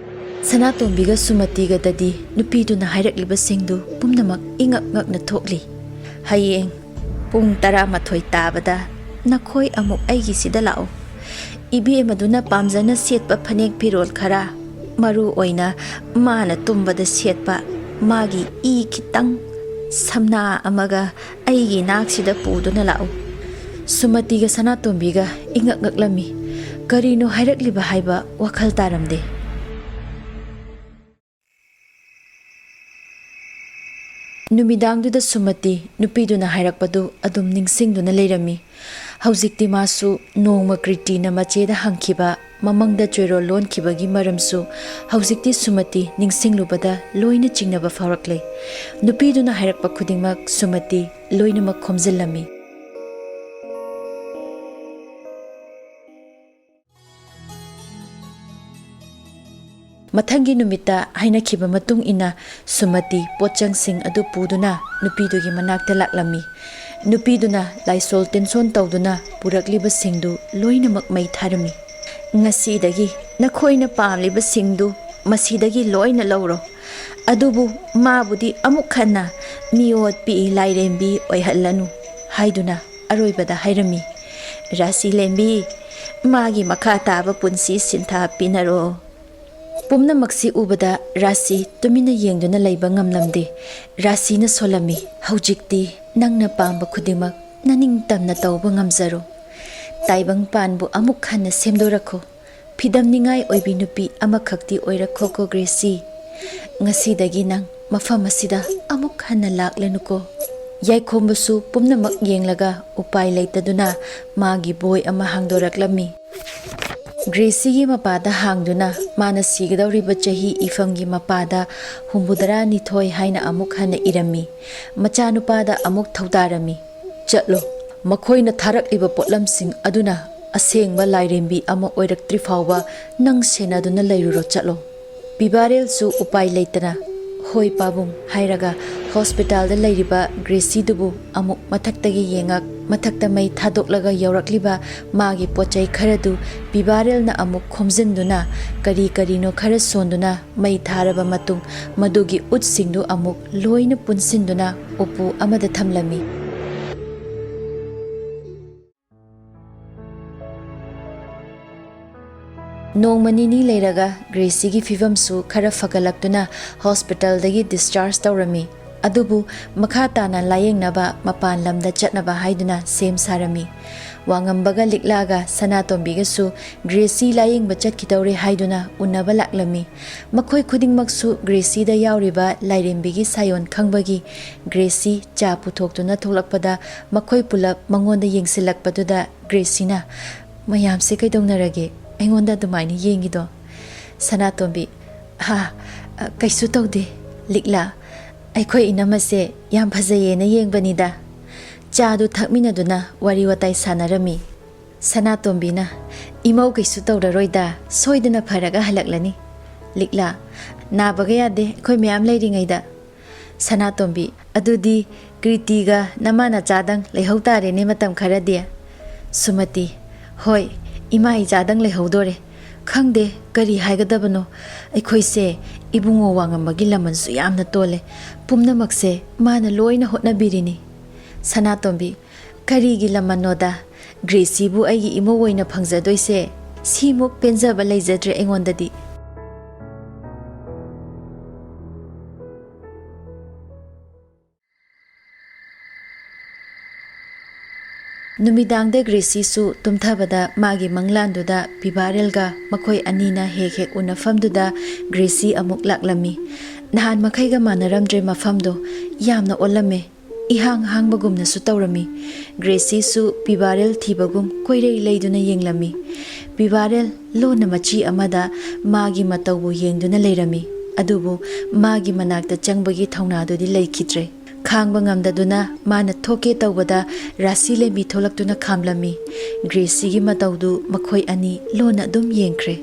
ꯁꯅꯥꯇꯣꯝꯕꯤꯒ ꯁꯨꯃꯇꯤꯒꯗꯗꯤ ꯅꯨꯄꯤꯗꯨꯅ ꯍꯥꯏꯔꯛꯂꯤꯕꯁꯤꯡꯗꯨ ꯄꯨꯝꯅꯃꯛ ꯏꯉꯛ ꯉꯛꯅ ꯊꯣꯛꯂꯤ꯫ ꯍꯌꯦꯡ ꯄꯨꯡ 11 ꯇꯥꯕꯗ ꯅꯈꯣꯏ ꯑꯃꯨꯛ ꯑꯩꯒꯤꯁꯤꯗ ꯂꯥꯛꯑꯣ꯫ ꯏꯕꯦꯝꯃꯗꯨꯅ ꯄꯥꯝꯖꯅ ꯁꯦꯠꯄ ꯐꯅꯦꯛ ꯐꯤꯔꯣꯜ ꯈꯔ, ꯃꯔꯨ ꯑꯣꯏꯅ ꯃꯥꯅ ꯇꯨꯝꯕꯗ ꯁꯦꯠꯄ ꯃꯥꯒꯤ ꯏ ꯈꯤꯇꯪ ꯁꯝꯅꯥ ꯑꯃꯒ ꯑꯩꯒꯤ ꯅꯥꯛꯁꯤꯗ ꯄꯨꯗꯨꯅ ꯂꯥꯛꯎ꯫ ꯁꯨꯃꯇꯤꯒ ꯁꯅꯥꯇꯣꯝꯕꯤꯒ ꯏꯉꯛ ꯉꯛꯂꯝꯃꯤ꯫ ꯀꯔꯤꯅꯣ ꯍꯥꯏꯔꯛꯂꯤꯕ ꯍꯥꯏꯕ ꯋꯥꯈꯜ ꯇꯥꯔꯝꯗꯦ꯫ ꯅꯨꯃꯤꯗꯥꯡꯗꯨꯗ ꯁꯨꯃꯇꯤ ꯅꯨꯄꯤꯗꯨꯅ ꯍꯥꯏꯔꯛꯄꯗꯨ ꯑꯗꯨꯝ ꯅꯤꯡꯁꯤꯡꯗꯨꯅ ꯂꯩꯔꯝꯃꯤ꯫ ꯍꯧꯖꯤꯛꯇꯤ ꯃꯥꯁꯨ ꯅꯣꯡꯃ ꯀ꯭ꯔꯤꯇꯤꯅ ꯃꯆꯦꯗ ꯍꯪꯈꯤꯕ ꯃꯃꯪꯗ ꯆꯣꯏꯔꯣꯜ ꯂꯣꯟꯈꯤꯕꯒꯤ ꯃꯔꯝꯁꯨ ꯍꯧꯖꯤꯛꯇꯤ ꯁꯨꯃꯇꯤ ꯅꯤꯡꯁꯤꯡꯂꯨꯕꯗ ꯂꯣꯏꯅ ꯆꯤꯡꯅꯕ ꯐꯥꯎꯔꯛꯂꯦ꯫ ꯅꯨꯄꯤꯗꯨꯅ ꯍꯥꯏꯔꯛꯄ ꯈꯨꯗꯤꯡꯃꯛ ꯁꯨꯃꯇꯤ ꯂꯣꯏꯅꯃꯛ ꯈꯣꯝꯖꯤꯜꯂꯝꯃꯤ꯫ ꯃꯊꯪꯒꯤ ꯅꯨꯃꯤꯠꯇ ꯍꯥꯏꯅꯈꯤꯕ ꯃꯇꯨꯡ ꯏꯟꯅ ꯁꯨꯃꯇꯤ ꯄꯣꯠꯆꯪꯁꯤꯡ ꯑꯗꯨ ꯄꯨꯗꯨꯅ ꯅꯨꯄꯤꯗꯨꯒꯤ ꯃꯅꯥꯛꯇ ꯂꯥꯛꯂꯝꯃꯤ꯫ ꯅꯨꯄꯤꯗꯨꯅ ꯂꯥꯏꯁꯣꯜ ꯇꯤꯟꯁꯣꯟ ꯇꯧꯗꯨꯅ ꯄꯨꯔꯛꯂꯤꯕꯁꯤꯡꯗꯨ ꯂꯣꯏꯅꯃꯛ ꯃꯩ ꯊꯥꯔꯝꯃꯤ꯫ ꯉꯁꯤꯗꯒꯤ ꯅꯈꯣꯏꯅ ꯄꯥꯝꯂꯤꯕꯁꯤꯡꯗꯨ ꯃꯁꯤꯗꯒꯤ ꯂꯣꯏꯅ ꯂꯧꯔꯣ, ꯑꯗꯨꯕꯨ ꯃꯥꯕꯨꯗꯤ ꯑꯃꯨꯛ ꯍꯟꯅ ꯃꯤꯑꯣꯠꯄꯤ ꯂꯥꯏꯔꯦꯝꯕꯤ ꯑꯣꯏꯍꯜꯂꯅꯨ ꯍꯥꯏꯗꯨꯅ ꯑꯔꯣꯏꯕꯗ ꯍꯥꯏꯔꯝꯃꯤ, ꯔꯥꯁꯤ ꯂꯦꯝꯕꯤ, ꯃꯥꯒꯤ ꯃꯈꯥ ꯇꯥꯕ ꯄꯨꯟꯁꯤ ꯁꯤꯟꯊꯥ ꯄꯤꯅꯔꯣ꯫ ꯄꯨꯝꯅꯃꯛꯁꯤ ꯎꯕꯗ ꯔꯥꯁꯤ ꯇꯨꯃꯤꯟꯅ ꯌꯦꯡꯗꯨꯅ ꯂꯩꯕ ꯉꯝꯂꯝꯗꯦ꯫ ꯔꯥꯁꯤꯅ ꯁꯣꯜꯂꯝꯃꯤ, ꯍꯧꯖꯤꯛꯇꯤ ꯅꯪꯅ ꯄꯥꯝꯕ ꯈꯨꯗꯤꯡꯃꯛ ꯅꯅꯤꯡꯇꯝꯅ ꯇꯧꯕ ꯉꯝꯖꯔꯣ꯫ ꯇꯥꯏꯕꯪꯄꯥꯟꯕꯨ ꯑꯃꯨꯛ ꯍꯟꯅ ꯁꯦꯝꯗꯣꯔꯛꯈꯣ꯫ ꯐꯤꯗꯝꯅꯤꯉꯥꯏ ꯑꯣꯏꯕꯤ ꯅꯨꯄꯤ ꯑꯃꯈꯛꯇꯤ ꯑꯣꯏꯔꯛꯈꯣꯀꯣ ꯒ꯭ꯔꯦꯁꯤ꯫ ꯉꯁꯤꯗꯒꯤ ꯅꯪ ꯃꯐꯝ ꯑꯁꯤꯗ ꯑꯃꯨꯛ ꯍꯟꯅ ꯂꯥꯛꯂꯅꯨꯀꯣ꯫ ꯌꯥꯏꯈꯣꯝꯕꯁꯨ ꯄꯨꯝꯅꯃꯛ ꯌꯦꯡꯂꯒ ꯎꯄꯥꯏ ꯂꯩꯇꯗꯨꯅ ꯃꯥꯒꯤ ꯕꯣꯏ ꯑꯃ ꯍꯥꯡꯗꯣꯔꯛꯂꯝꯃꯤ꯫ ꯒ꯭ꯔꯦꯁꯤꯒꯤ ꯃꯄꯥꯗ ꯍꯥꯡꯗꯨꯅ ꯃꯥꯅ ꯁꯤꯒꯗꯧꯔꯤꯕ ꯆꯍꯤꯏꯐꯝꯒꯤ ꯃꯄꯥꯗ 62 ꯍꯥꯏꯅ ꯑꯃꯨꯛ ꯍꯟꯅ ꯏꯔꯝꯃꯤ꯫ ꯃꯆꯥꯅꯨꯄꯥꯗ ꯑꯃꯨꯛ ꯊꯧꯗꯥꯔꯝꯃꯤ, ꯆꯠꯂꯣ, ꯃꯈꯣꯏꯅ ꯊꯥꯔꯛꯂꯤꯕ ꯄꯣꯠꯂꯝꯁꯤꯡ ꯑꯗꯨꯅ ꯑꯁꯦꯡꯕ ꯂꯥꯏꯔꯦꯝꯕꯤ ꯑꯃ ꯑꯣꯏꯔꯛꯇ꯭ꯔꯤ ꯐꯥꯎꯕ ꯅꯪ ꯁꯦꯟꯅꯗꯨꯅ ꯂꯩꯔꯨꯔꯣ, ꯆꯠꯂꯣ꯫ ꯕꯤꯕꯥꯔꯦꯜꯁꯨ ꯎꯄꯥꯏ ꯂꯩꯇꯅ ꯍꯣꯏ ꯄꯥꯕꯨꯡ ꯍꯥꯏꯔꯒ ꯍꯣꯁꯄꯤꯇꯥꯜꯗ ꯂꯩꯔꯤꯕ ꯒ꯭ꯔꯦꯁꯤꯗꯨꯕꯨ ꯑꯃꯨꯛ ꯃꯊꯛꯇꯒꯤ ꯌꯦꯡꯉꯛ, ꯃꯊꯛꯇ ꯃꯩ ꯊꯥꯗꯣꯛꯂꯒ ꯌꯧꯔꯛꯂꯤꯕ ꯃꯥꯒꯤ ꯄꯣꯠꯆꯩ ꯈꯔꯗꯨ ꯕꯤꯕꯥꯔꯦꯜꯅ ꯑꯃꯨꯛ ꯈꯣꯝꯖꯤꯟꯗꯨꯅ ꯀꯔꯤ ꯀꯔꯤꯅꯣ ꯈꯔ ꯁꯣꯟꯗꯨꯅ ꯃꯩ ꯊꯥꯔꯕ ꯃꯇꯨꯡ ꯃꯗꯨꯒꯤ ꯎꯠꯁꯤꯡꯗꯨ ꯑꯃꯨꯛ ꯂꯣꯏꯅ ꯄꯨꯟꯁꯤꯟꯗꯨꯅ ꯎꯄꯨ ꯑꯃꯗ ꯊꯝꯂꯝꯃꯤ꯫ ꯅꯣꯡꯃ ꯅꯤꯅꯤ ꯂꯩꯔꯒ ꯒ꯭ꯔꯦꯁꯤꯒꯤ ꯐꯤꯚꯝꯁꯨ ꯈꯔ ꯐꯒꯠꯂꯛꯇꯨꯅ ꯍꯣꯁꯄꯤꯇꯥꯜꯗꯒꯤ ꯗꯤꯁꯆꯥꯔꯖ ꯇꯧꯔꯝꯃꯤ꯫ ꯑꯗꯨꯕꯨ ꯃꯈꯥ ꯇꯥꯅ ꯂꯥꯌꯦꯡꯅꯕ ꯃꯄꯥꯟ ꯂꯝꯗ ꯆꯠꯅꯕ ꯍꯥꯏꯗꯨꯅ ꯁꯦꯝ ꯁꯥꯔꯝꯃꯤ꯫ ꯋꯥꯡꯉꯝꯕꯒ ꯂꯤꯛꯂꯥꯒ ꯁꯅꯥꯇꯣꯝꯕꯤꯒꯁꯨ ꯒ꯭ꯔꯦꯁꯤ ꯂꯥꯌꯦꯡꯕ ꯆꯠꯈꯤꯗꯧꯔꯦ ꯍꯥꯏꯗꯨꯅ ꯎꯅꯕ ꯂꯥꯛꯂꯝꯃꯤ꯫ ꯃꯈꯣꯏ ꯈꯨꯗꯤꯡꯃꯛꯁꯨ ꯒ꯭ꯔꯦꯁꯤꯗ ꯌꯥꯎꯔꯤꯕ ꯂꯥꯏꯔꯦꯝꯕꯤꯒꯤ ꯁꯥꯌꯣꯟ ꯈꯪꯕꯒꯤ ꯒ꯭ꯔꯦꯁꯤ ꯆꯥ ꯄꯨꯊꯣꯛꯇꯨꯅ ꯊꯣꯛꯂꯛꯄꯗ ꯃꯈꯣꯏ ꯄꯨꯂꯞ ꯃꯉꯣꯟꯗ ꯌꯦꯡꯁꯤꯜꯂꯛꯄꯗꯨꯗ ꯒ꯭ꯔꯦꯁꯤꯅ, ꯃꯌꯥꯝꯁꯦ ꯀꯩꯗꯧꯅꯔꯒꯦ ꯑꯩꯉꯣꯟꯗ ꯑꯗꯨꯃꯥꯏꯅ ꯌꯦꯡꯉꯤꯗꯣ? ꯁꯅꯥꯇꯣꯝꯕꯤ, ꯀꯩꯁꯨ ꯇꯧꯗꯦ ꯂꯤꯛꯂꯥ, ꯑꯩꯈꯣꯏ ꯏꯅꯝꯃꯁꯦ ꯌꯥꯝ ꯐꯖꯩꯌꯦꯅ ꯌꯦꯡꯕꯅꯤꯗ꯫ ꯆꯥꯗꯨ ꯊꯛꯃꯤꯟꯅꯗꯨꯅ ꯋꯥꯔꯤ ꯋꯥꯇꯥꯏ ꯁꯥꯟꯅꯔꯝꯃꯤ꯫ ꯁꯅꯥꯇꯣꯝꯕꯤꯅ, ꯏꯃꯧ ꯀꯩꯁꯨ ꯇꯧꯔꯔꯣꯏꯗ, ꯁꯣꯏꯗꯅ ꯐꯔꯒ ꯍꯜꯂꯛꯂꯅꯤ꯫ ꯂꯤꯛꯂꯥ, ꯅꯥꯕꯒ ꯌꯥꯗꯦ ꯑꯩꯈꯣꯏ ꯃꯌꯥꯝ ꯂꯩꯔꯤꯉꯩꯗ꯫ ꯁꯅꯥꯇꯣꯝꯕꯤ, ꯑꯗꯨꯗꯤ ꯀ꯭ꯔꯤꯇꯤꯒ ꯅꯃꯥ ꯅꯆꯥꯗꯪ ꯂꯩꯍꯧ ꯇꯥꯔꯦꯅꯦ ꯃꯇꯝ ꯈꯔꯗꯤ꯫ ꯁꯨꯃꯇꯤ, ꯍꯣꯏ, ꯏꯃꯥ ꯏꯆꯥꯗꯪ ꯂꯩꯍꯧꯗꯣꯔꯦ꯫ ꯈꯪꯗꯦ ꯀꯔꯤ ꯍꯥꯏꯒꯗꯕꯅꯣ, ꯑꯩꯈꯣꯏꯁꯦ ꯏꯕꯨꯡꯉꯣ ꯋꯥꯡꯉꯝꯕꯒꯤ ꯂꯃꯟꯁꯨ ꯌꯥꯝꯅ ꯇꯣꯜꯂꯦ, ꯄꯨꯝꯅꯃꯛꯁꯦ ꯃꯥꯅ ꯂꯣꯏꯅ ꯍꯣꯠꯅꯕꯤꯔꯤꯅꯤ꯫ ꯁꯅꯥꯇꯣꯝꯕꯤ, ꯀꯔꯤꯒꯤ ꯂꯃꯟꯅꯣꯗ, ꯒ꯭ꯔꯦꯁꯤꯕꯨ ꯑꯩꯒꯤ ꯏꯃꯧ ꯑꯣꯏꯅ ꯐꯪꯖꯗꯣꯏꯁꯦ ꯁꯤꯃꯨꯛ ꯄꯦꯟꯖꯕ ꯂꯩꯖꯗ꯭ꯔꯦ ꯑꯩꯉꯣꯟꯗꯗꯤ꯫ ꯅꯨꯃꯤꯗꯥꯡꯗ ꯒ꯭ꯔꯦꯁꯤꯁꯨ ꯇꯨꯝꯊꯕꯗ ꯃꯥꯒꯤ ꯃꯪꯂꯥꯟꯗꯨꯗ ꯕꯤꯕꯥꯔꯦꯜꯒ ꯃꯈꯣꯏ ꯑꯅꯤꯅ ꯍꯦꯛ ꯍꯦꯛ ꯎꯅꯐꯝꯗꯨꯗ ꯒ꯭ꯔꯦꯁꯤ ꯑꯃꯨꯛ ꯂꯥꯛꯂꯝꯃꯤ꯫ ꯅꯍꯥꯟ ꯃꯈꯩꯒ ꯃꯥꯟꯅꯔꯝꯗ꯭ꯔꯦ ꯃꯐꯝꯗꯣ, ꯌꯥꯝꯅ ꯑꯣꯜꯂꯝꯃꯦ, ꯏꯍꯥꯡ ꯍꯥꯡꯕꯒꯨꯝꯅꯁꯨ ꯇꯧꯔꯝꯃꯤ꯫ ꯒ꯭ꯔꯦꯁꯤꯁꯨ ꯕꯤꯕꯥꯔꯦꯜ ꯊꯤꯕꯒꯨꯝ ꯀꯣꯏꯔꯩ ꯂꯩꯗꯨꯅ ꯌꯦꯡꯂꯝꯃꯤ꯫ ꯕꯤꯕꯥꯔꯦꯜ ꯂꯣꯟꯅ ꯃꯆꯤ ꯑꯃꯗ ꯃꯥꯒꯤ ꯃꯇꯧꯕꯨ ꯌꯦꯡꯗꯨꯅ ꯂꯩꯔꯝꯃꯤ, ꯑꯗꯨꯕꯨ ꯃꯥꯒꯤ ꯃꯅꯥꯛꯇ ꯆꯪꯕꯒꯤ ꯊꯧꯅꯥꯗꯨꯗꯤ ꯂꯩꯈꯤꯗ꯭ꯔꯦ꯫ ꯈꯥꯡꯕ ꯉꯝꯗꯗꯨꯅ ꯃꯥꯅ ꯊꯣꯛꯀꯦ ꯇꯧꯕꯗ ꯔꯥꯁꯤ ꯂꯦꯝꯕꯤ ꯊꯣꯛꯂꯛꯇꯨꯅ ꯈꯥꯝꯂꯝꯃꯤ꯫ ꯒ꯭ꯔꯦꯁꯤꯒꯤ ꯃꯇꯧꯗꯨ ꯃꯈꯣꯏ ꯑꯅꯤ ꯂꯣꯟꯅ ꯑꯗꯨꯝ ꯌꯦꯡꯈ꯭ꯔꯦ꯫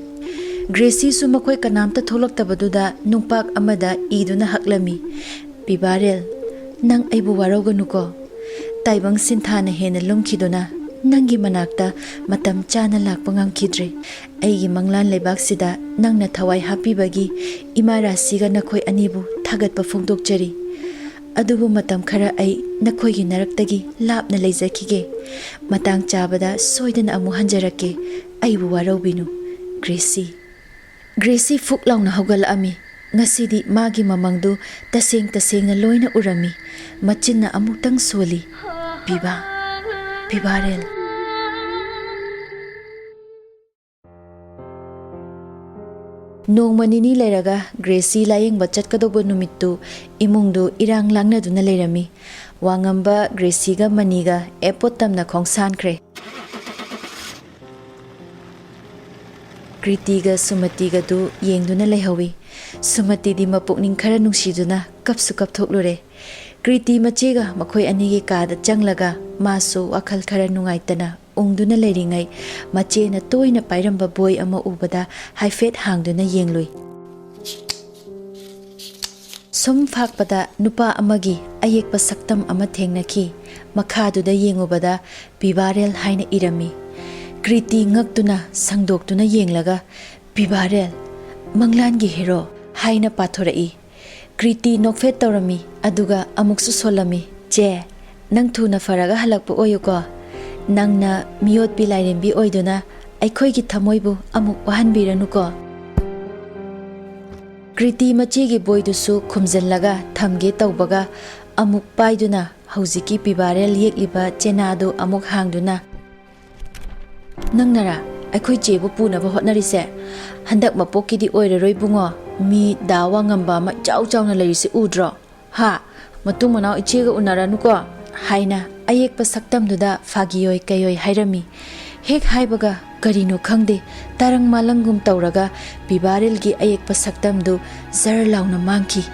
ꯒ꯭ꯔꯦꯁꯤꯁꯨ ꯃꯈꯣꯏ ꯀꯅꯥꯝꯇ ꯊꯣꯛꯂꯛꯇꯕꯗꯨꯗ ꯅꯨꯡꯄꯥꯛ ꯑꯃꯗ ꯏꯗꯨꯅ ꯍꯛꯂꯝꯃꯤ꯫ ꯕꯤꯕꯥꯔꯦꯜ, ꯅꯪ ꯑꯩꯕꯨ ꯋꯥꯔꯧꯒꯅꯨꯀꯣ꯫ ꯇꯥꯏꯕꯪ ꯁꯤꯟꯊꯥꯅ ꯍꯦꯟꯅ ꯂꯨꯝꯈꯤꯗꯨꯅ ꯅꯪꯒꯤ ꯃꯅꯥꯛꯇ ꯃꯇꯝ ꯆꯥꯅ ꯂꯥꯛꯄ ꯉꯝꯈꯤꯗ꯭ꯔꯦ꯫ ꯑꯩꯒꯤ ꯃꯪꯂꯥꯟ ꯂꯩꯕꯥꯛꯁꯤꯗ ꯅꯪꯅ ꯊꯋꯥꯏ ꯍꯥꯞꯄꯤꯕꯒꯤ ꯏꯃꯥ ꯔꯥꯁꯤꯒ ꯅꯈꯣꯏ ꯑꯅꯤꯕꯨ ꯊꯥꯒꯠꯄ ꯐꯣꯡꯗꯣꯛꯆꯔꯤ꯫ ꯑꯗꯨꯕꯨ ꯃꯇꯝ ꯈꯔ ꯑꯩ ꯅꯈꯣꯏꯒꯤ ꯅꯔꯛꯇꯒꯤ ꯂꯥꯞꯅ ꯂꯩꯖꯈꯤꯒꯦ꯫ ꯃꯇꯥꯡ ꯆꯥꯕꯗ ꯁꯣꯏꯗꯅ ꯑꯃꯨꯛ ꯍꯟꯖꯔꯛꯀꯦ, ꯑꯩꯕꯨ ꯋꯥꯔꯧꯕꯤꯅꯨ꯫ ꯒ꯭ꯔꯦꯁꯤ꯫ ꯒ꯭ꯔꯦꯁꯤ ꯐꯨꯛ ꯂꯥꯎꯅ ꯍꯧꯒꯠꯂꯛꯑꯝꯃꯤ꯫ ꯉꯁꯤꯗꯤ ꯃꯥꯒꯤ ꯃꯃꯪꯗꯨ ꯇꯁꯦꯡ ꯇꯁꯦꯡꯅ ꯂꯣꯏꯅ ꯎꯔꯝꯃꯤ꯫ ꯃꯆꯤꯟꯅ ꯑꯃꯨꯛꯇꯪ ꯁꯣꯜꯂꯤ, ꯕꯤꯕꯥꯔꯦꯜ꯫ ꯅꯣꯡꯃ ꯅꯤꯅꯤ ꯂꯩꯔꯒ ꯒ꯭ꯔꯦꯁꯤ ꯂꯥꯌꯦꯡꯕ ꯆꯠꯀꯗꯧꯕ ꯅꯨꯃꯤꯠꯇꯨ ꯏꯃꯨꯡꯗꯨ ꯏꯔꯥꯡ ꯂꯥꯡꯅꯗꯨꯅ ꯂꯩꯔꯝꯃꯤ꯫ ꯋꯥꯡꯉꯝꯕ ꯒ꯭ꯔꯦꯁꯤꯒ ꯃꯅꯤꯒ ꯑꯦꯄꯣꯠ ꯇꯝꯅ ꯈꯣꯡꯁꯥꯟꯈ꯭ꯔꯦ꯫ ꯀ꯭ꯔꯤꯇꯤꯒ ꯁꯨꯃꯇꯤꯒꯗꯨ ꯌꯦꯡꯗꯨꯅ ꯂꯩꯍꯧꯏ꯫ ꯁꯨꯃꯇꯤꯗꯤ ꯃꯄꯨꯛꯅꯤꯡ ꯈꯔ ꯅꯨꯡꯁꯤꯗꯨꯅ ꯀꯞꯁꯨ ꯀꯞꯊꯣꯛꯂꯨꯔꯦ꯫ ꯀ꯭ꯔꯤꯇꯤ ꯃꯆꯦꯒ ꯃꯈꯣꯏ ꯑꯅꯤꯒꯤ ꯀꯥꯗ ꯆꯪꯂꯒ ꯃꯥꯁꯨ ꯋꯥꯈꯜ ꯈꯔ ꯅꯨꯡꯉꯥꯏꯇꯅ ꯎꯪꯗꯨꯅ ꯂꯩꯔꯤꯉꯩ ꯃꯆꯦꯅ ꯇꯣꯏꯅ ꯄꯥꯏꯔꯝꯕ ꯕꯣꯏ ꯑꯃ ꯎꯕꯗ ꯍꯥꯏꯐꯦꯠ ꯍꯥꯡꯗꯨꯅ ꯌꯦꯡꯂꯨꯏ꯫ ꯁꯨꯝ ꯐꯥꯛꯄꯗ ꯅꯨꯄꯥ ꯑꯃꯒꯤ ꯑꯌꯦꯛꯄ ꯁꯛꯇꯝ ꯑꯃ ꯊꯦꯡꯅꯈꯤ꯫ ꯃꯈꯥꯗꯨꯗ ꯌꯦꯡꯉꯨꯕꯗ ꯕꯤꯕꯥꯔꯦꯜ ꯍꯥꯏꯅ ꯏꯔꯝꯃꯤ꯫ ꯀ꯭ꯔꯤꯇꯤ ꯉꯛꯇꯨꯅ ꯁꯪꯗꯣꯛꯇꯨꯅ ꯌꯦꯡꯂꯒ ꯕꯤꯕꯥꯔꯦꯜ, ꯃꯪꯂꯥꯟꯒꯤ ꯍꯦꯔꯣ ꯍꯥꯏꯅ ꯄꯥꯊꯣꯔꯛꯏ꯫ ꯀ꯭ꯔꯤꯇꯤ ꯅꯣꯛꯐꯦꯠ ꯇꯧꯔꯝꯃꯤ, ꯑꯗꯨꯒ ꯑꯃꯨꯛꯁꯨ ꯁꯣꯜꯂꯝꯃꯤ, ꯆꯦ nang thuna faraga halakpa oyuko. Nangna Meeotpee Lairembi oiduna ꯑꯩꯈꯣꯏꯒꯤ ꯊꯃꯣꯏꯕꯨ ꯑꯃꯨꯛ ꯋꯥꯍꯟꯕꯤꯔꯅꯨꯀꯣ. ꯀ꯭ꯔꯤꯇꯤ ꯃꯆꯦꯒꯤ ꯕꯣꯏꯗꯨꯁꯨ ꯈꯨꯝꯖꯤꯜꯂꯒ ꯊꯝꯒꯦ ꯇꯧꯕꯒ ꯑꯃꯨꯛ ꯄꯥꯏꯗꯨꯅ ꯍꯧꯖꯤꯛꯀꯤ ꯄꯤꯕꯥꯔꯦꯜ ꯌꯦꯛꯂꯤꯕ ꯆꯦꯅꯥꯗꯨ ꯑꯃꯨꯛ ꯍꯥꯡꯗꯨꯅ, ꯅꯪꯅꯔꯥ ꯑꯩꯈꯣꯏ ꯆꯦꯕꯨ ꯄꯨꯅꯕ ꯍꯣꯠꯅꯔꯤꯁꯦ? ꯍꯟꯗꯛ ꯃꯄꯣꯛꯀꯤꯗꯤ ꯑꯣꯏꯔꯔꯣꯏ ꯕꯨꯡꯉꯣ. ꯃꯤ ꯗꯥ ꯋꯥꯉꯝꯕ ꯑꯃ ꯏꯆꯥꯎ ꯆꯥꯎꯅ ꯂꯩꯔꯤꯁꯤ ꯎꯗ꯭ꯔꯣ? ꯍꯥ, ꯃꯇꯨꯡ ꯃꯅꯥꯎ ꯏꯆꯦꯒ unaꯔꯅꯨꯀꯣ ꯍꯥꯏꯅ ꯑꯌꯦꯛꯄ ꯁꯛꯇꯝꯗꯨꯗ ꯐꯥꯒꯤꯌꯣꯏ ꯀꯩꯌꯣꯏ ꯍꯥꯏꯔꯝꯃꯤ. ꯍꯦꯛ ꯍꯥꯏꯕꯒ ꯀꯔꯤꯅꯣ ꯈꯪꯗꯦ ꯇꯔꯪ ꯃꯥꯂꯪꯒꯨꯝ ꯇꯧꯔꯒ ꯄꯤꯕꯥꯔꯦꯜꯒꯤ ꯑꯌꯦꯛꯄ ꯁꯛꯇꯝꯗꯨ ꯖꯔ ꯂꯥꯎꯅ ꯃꯥꯡꯈꯤ.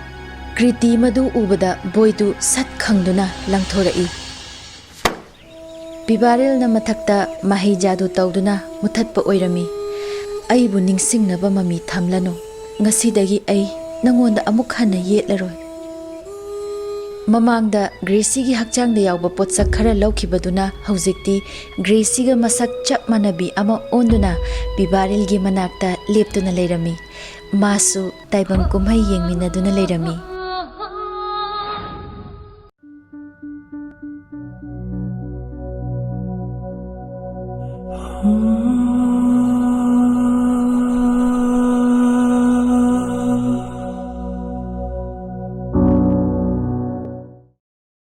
ꯀ꯭ꯔꯤꯇꯤ ꯃꯗꯨ ꯎꯕꯗ ꯕꯣꯏꯗꯨ ꯁꯠ ꯈꯪꯗꯨꯅ ꯂꯪꯊꯣꯔꯛꯏ. ꯄꯤꯕꯥꯔꯦꯜꯅ ꯃꯊꯛꯇ ꯃꯍꯩ ꯖꯥꯗꯨ ꯇꯧꯗꯨꯅ ꯃꯨꯊꯠꯄ ꯑꯣꯏꯔꯝꯃꯤ. ꯑꯩꯕꯨ ꯅꯤꯡꯁꯤꯡꯅꯕ ꯃꯃꯤ ꯊꯝꯂꯅꯨ. ꯉꯁꯤꯗꯒꯤ ꯑꯩ ꯅꯪꯉꯣꯟꯗ ꯑꯃꯨꯛ ꯍꯟꯅ ꯌꯦꯠꯂꯔꯣꯏ. ꯃꯃꯥꯡꯗ ꯒ꯭ꯔꯦꯁꯤꯒꯤ ꯍꯛꯆꯥꯡꯗ ꯌꯥꯎꯕ ꯄꯣꯠꯁꯛ ꯈꯔ ꯂꯧꯈꯤꯕꯗꯨꯅ ꯍꯧꯖꯤꯛꯇꯤ ꯒ꯭ꯔꯦꯁꯤꯒ ꯃꯁꯛ ꯆꯞ ꯃꯥꯟꯅꯕꯤ ꯑꯃ ꯑꯣꯟꯗꯨꯅ ꯄꯤꯕꯥꯔꯦꯜꯒꯤ ꯃꯅꯥꯛꯇ ꯂꯦꯞꯇꯨꯅ ꯂꯩꯔꯝꯃꯤ. ꯃꯥꯁꯨ ꯇꯥꯏꯕꯪ ꯀꯨꯝꯍꯩ ꯌꯦꯡꯃꯤꯟꯅꯗꯨꯅ ꯂꯩꯔꯝꯃꯤ. Oh